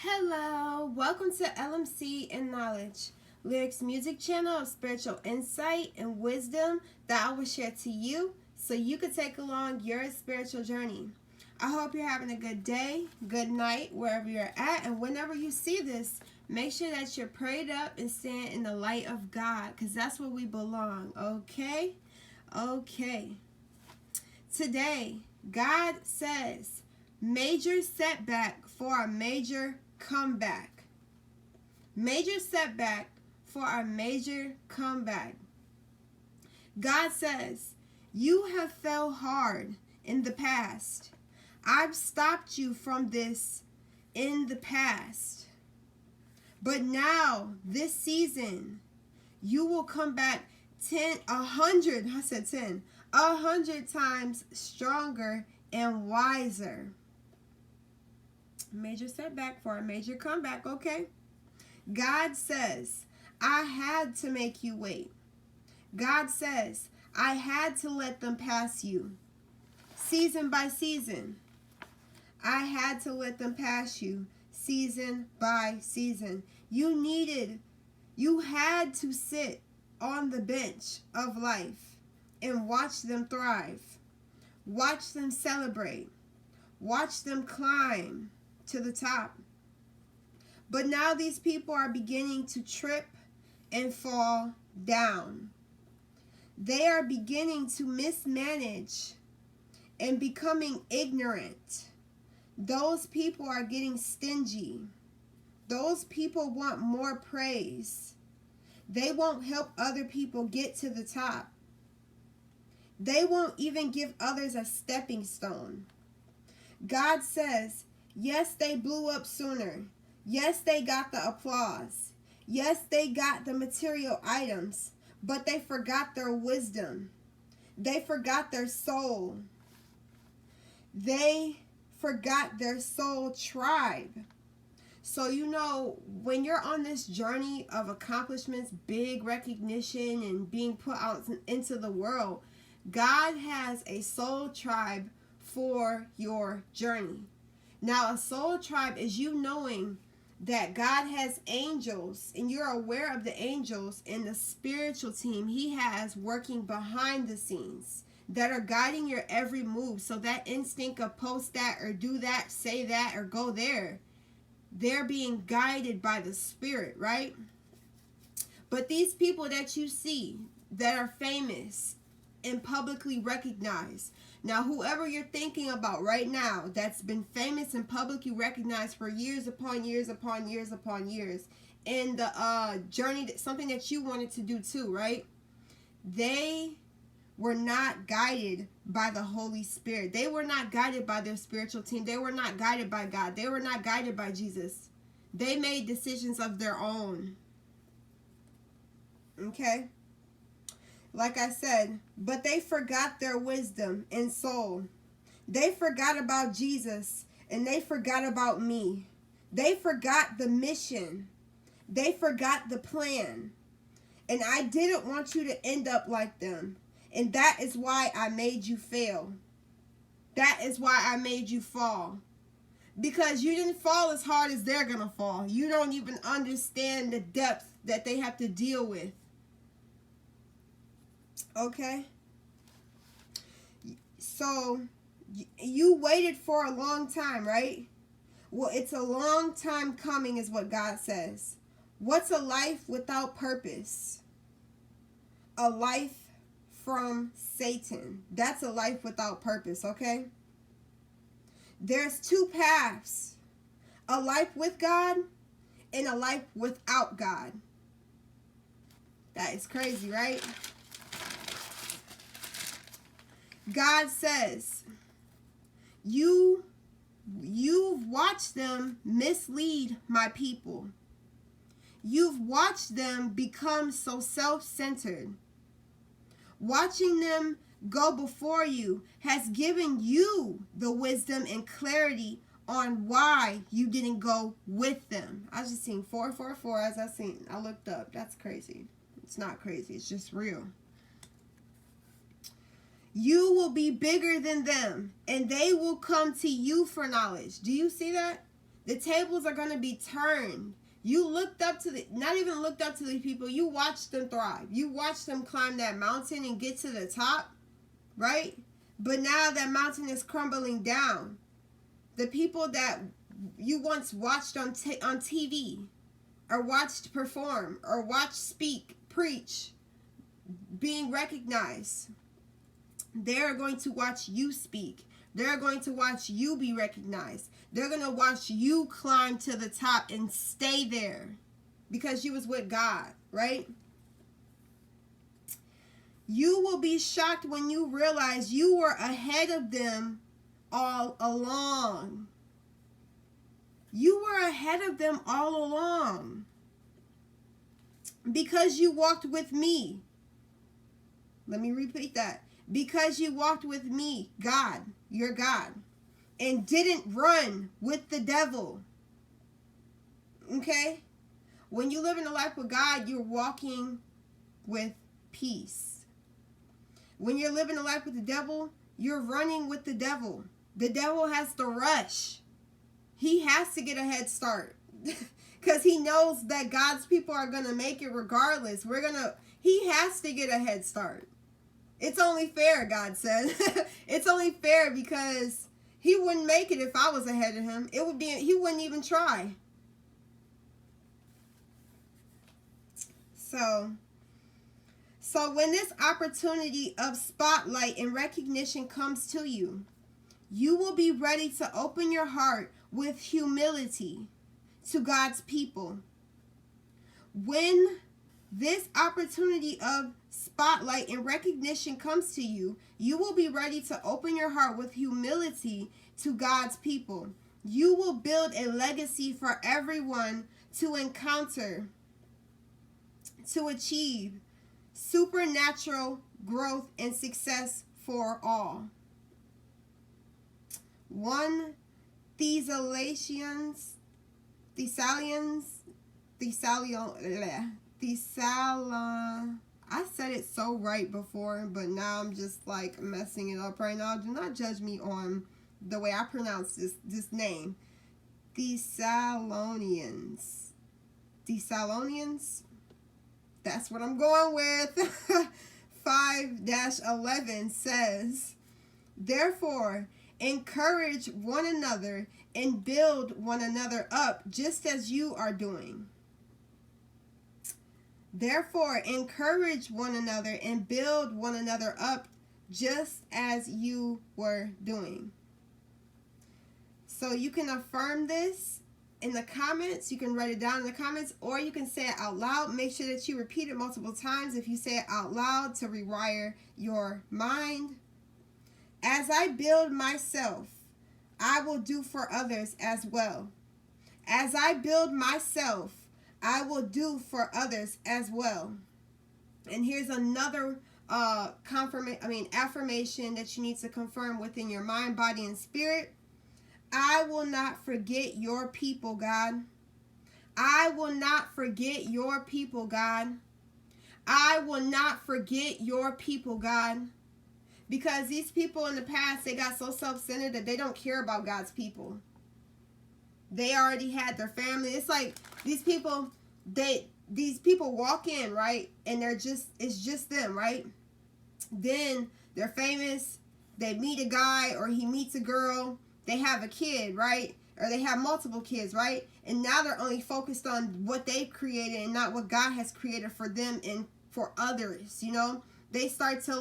Hello, welcome to LMC and Knowledge, Lyrics Music Channel of spiritual insight and wisdom that I will share to you so you can take along your spiritual journey. I hope you're having a good day, good night, wherever you're at, and whenever you see this, make sure that you're prayed up and stand in the light of God, because that's where we belong, okay? Okay. Today, God says, major setback for a major comeback. Major setback for a major comeback. God says, you have fell hard in the past. I've stopped you from this in the past. But now, this season, you will come back 100 times stronger and wiser. Major setback for a major comeback, okay? God says, I had to make you wait. God says, I had to let them pass you. Season by season. I had to let them pass you. Season by season. You had to sit on the bench of life and watch them thrive. Watch them celebrate. Watch them climb to the top. But now these people are beginning to trip and fall down. They are beginning to mismanage and becoming ignorant. Those people are getting stingy. Those people want more praise. They won't help other people get to the top. They won't even give others a stepping stone. God says, yes, they blew up sooner. Yes, they got the applause. Yes, they got the material items, but they forgot their wisdom. They forgot their soul. They forgot their soul tribe. So, when you're on this journey of accomplishments, big recognition, and being put out into the world, God has a soul tribe for your journey. Now, a soul tribe is you knowing that God has angels, and you're aware of the angels in the spiritual team He has working behind the scenes that are guiding your every move. So that instinct of post that or do that, say that or go there, they're being guided by the Spirit, right? But these people that you see that are famous and publicly recognized, now whoever you're thinking about right now that's been famous and publicly recognized for years upon years upon years upon years in the journey, something that you wanted to do too, right? They were not guided by the Holy Spirit. They were not guided by their spiritual team. They were not guided by God. They were not guided by Jesus. They made decisions of their own. Okay? Like I said, but they forgot their wisdom and soul. They forgot about Jesus, and they forgot about me. They forgot the mission. They forgot the plan. And I didn't want you to end up like them. And that is why I made you fail. That is why I made you fall. Because you didn't fall as hard as they're going to fall. You don't even understand the depth that they have to deal with. Okay? So, you waited for a long time, right? Well, it's a long time coming is what God says. What's a life without purpose? A life from Satan. That's a life without purpose, okay? There's two paths. A life with God and a life without God. That is crazy, right? God says, you've watched them mislead my people. You've watched them become so self-centered. Watching them go before you has given you the wisdom and clarity on why you didn't go with them. I was just seeing 444 as I looked up. That's crazy. It's not crazy. It's just real. You will be bigger than them, and they will come to you for knowledge. Do you see that? The tables are going to be turned. You looked up to not even looked up to the people. You watched them thrive. You watched them climb that mountain and get to the top, right? But now that mountain is crumbling down. The people that you once watched on TV, or watched perform, or watched speak, preach, being recognized, they're going to watch you speak. They're going to watch you be recognized. They're going to watch you climb to the top and stay there because you was with God, right? You will be shocked when you realize you were ahead of them all along. You were ahead of them all along because you walked with me. Let me repeat that. Because you walked with me, God, your God, and didn't run with the devil. Okay? When you live in a life with God, you're walking with peace. When you're living a life with the devil, you're running with the devil. The devil has to rush. He has to get a head start because he knows that God's people are going to make it regardless. He has to get a head start. It's only fair, God says. It's only fair because he wouldn't make it if I was ahead of him. He wouldn't even try. So when this opportunity of spotlight and recognition comes to you, you will be ready to open your heart with humility to God's people. When this opportunity of spotlight and recognition comes to you, you will be ready to open your heart with humility to God's people. You will build a legacy for everyone to encounter, to achieve supernatural growth and success for all. 1 Thessalonians, I said it so right before, but now I'm just like messing it up right now. Do not judge me on the way I pronounce this name. Thessalonians. That's what I'm going with. 5-11 says, therefore, encourage one another and build one another up just as you are doing. Therefore, encourage one another and build one another up just as you were doing. So you can affirm this in the comments. You can write it down in the comments, or you can say it out loud. Make sure that you repeat it multiple times if you say it out loud to rewire your mind. As I build myself, I will do for others as well. As I build myself, I will do for others as well. And here's another affirmation that you need to confirm within your mind, body, and spirit. I will not forget your people, God. I will not forget your people, God. I will not forget your people, God. Because these people in the past, they got so self-centered that they don't care about God's people. They already had their family. It's like these people walk in, right? And it's just them, right? Then they're famous. They meet a guy or he meets a girl. They have a kid, right? Or they have multiple kids, right? And now they're only focused on what they've created and not what God has created for them and for others, you know? They start to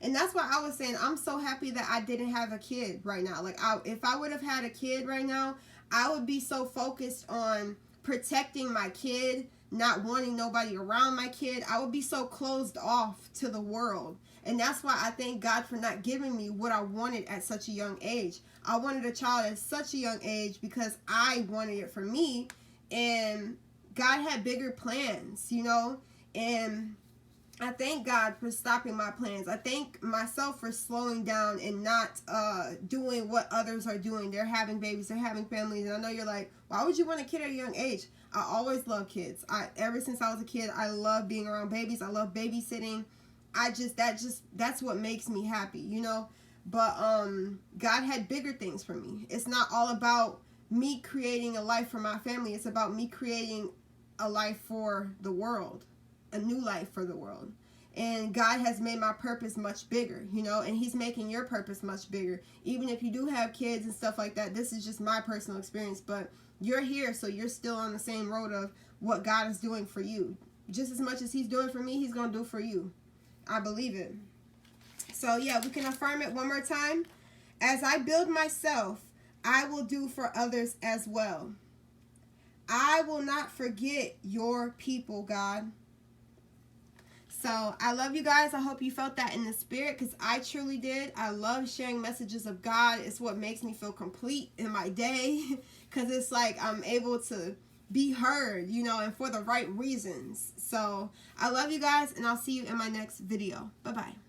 and that's why I was saying I'm so happy that I didn't have a kid right now. If I would have had a kid right now, I would be so focused on protecting my kid, not wanting nobody around my kid. I would be so closed off to the world. And that's why I thank God for not giving me what I wanted at such a young age. I wanted a child at such a young age because I wanted it for me. And God had bigger plans, you know. And I thank God for stopping my plans. I thank myself for slowing down and not doing what others are doing. They're having babies. They're having families. And I know you're like, why would you want a kid at a young age? I always love kids. Ever since I was a kid, I love being around babies. I love babysitting. That's what makes me happy, you know. But God had bigger things for me. It's not all about me creating a life for my family. It's about me creating a life for the world, a new life for the world. And God has made my purpose much bigger, you know, and he's making your purpose much bigger. Even if you do have kids and stuff like that, this is just my personal experience, but you're here, so you're still on the same road of what God is doing for you. Just as much as he's doing for me, he's going to do for you. I believe it. So yeah, we can affirm it one more time. As I build myself, I will do for others as well. I will not forget your people, God. So I love you guys. I hope you felt that in the spirit, because I truly did. I love sharing messages of God. It's what makes me feel complete in my day, because it's like I'm able to be heard, you know, and for the right reasons. So I love you guys, and I'll see you in my next video. Bye-bye.